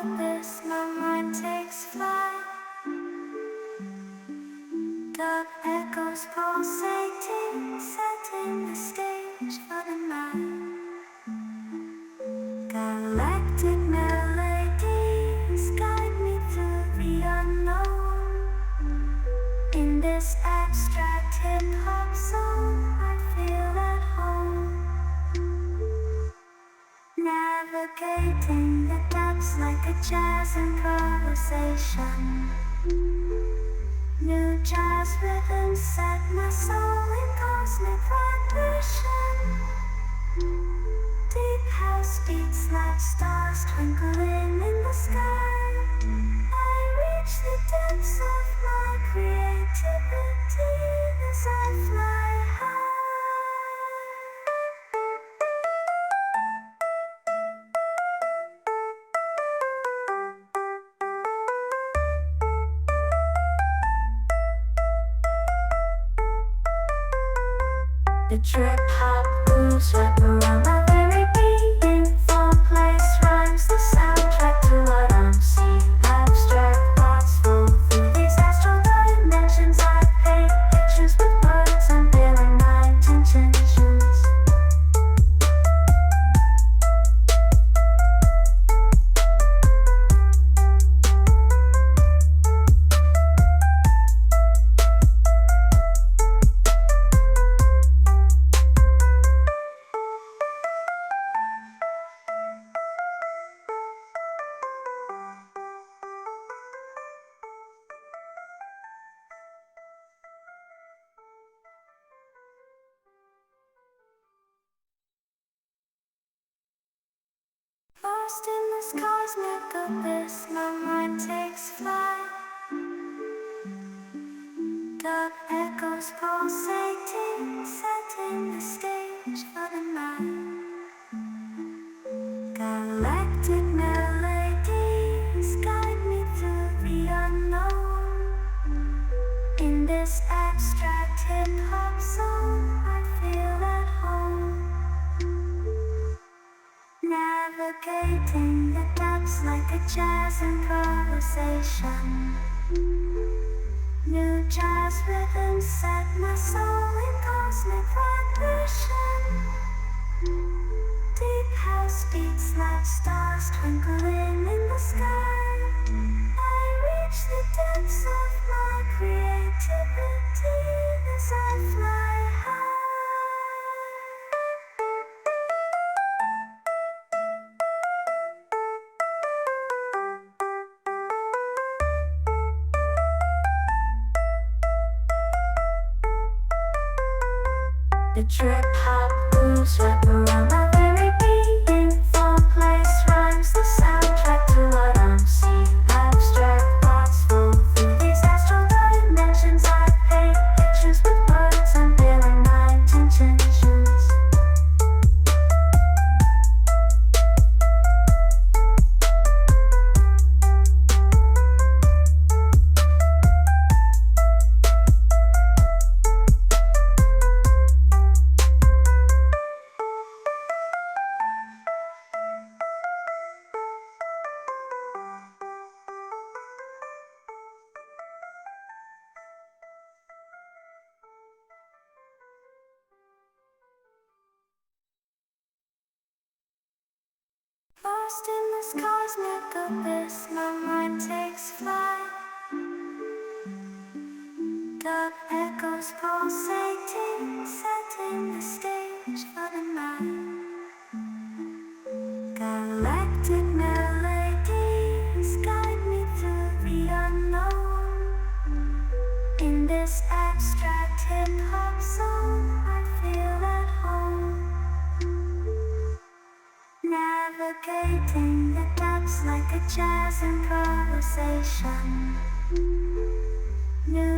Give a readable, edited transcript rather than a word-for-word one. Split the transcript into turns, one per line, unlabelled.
abyss, my mind takes flight. Dark echoes pulsating, setting the stage for the night. Galactic melodies guide me through the unknown. In this abstract hip-hop song, I feel at home. Navigating the depths like a jazz improvisation. New jazz rhythms set my soul in cosmic vibration. Deep house beats like stars twinkling in the sky. I reach the depths of my creativity as I fly high. The trip hop grooves wrap around my very being. Four place rhymes the soundtrack to what I'm seeing. Abstract thoughts flow through these astral dimensions. I paint pictures with words, unveiling my intentions. Lost in this cosmic abyss, my mind takes flight. Dark echoes pulsating, setting the stage for the night. Galactic melodies guide me through the unknown. In this abstract hip-hop song, I feel at home. Navigating the depths like a jazz improvisation. New jazz rhythms set my soul in cosmic vibration. Deep house beats like stars twinkling in the sky. I reach the depths of my creativity as I fly high. The trip hop grooves wrap around my very being. Four place rhymes the soundtrack to what I'm seeing. Abstract thoughts flow through these astral dimensions. I paint pictures with words, unveiling my intentions. Lost in this cosmic abyss, my mind takes flight. Dark echoes pulsating, setting the stage for the night. Galactic melodies guide me through the unknown. In this abstract hip-hop song, I feel at home. Navigating the depths like a jazz improvisation. New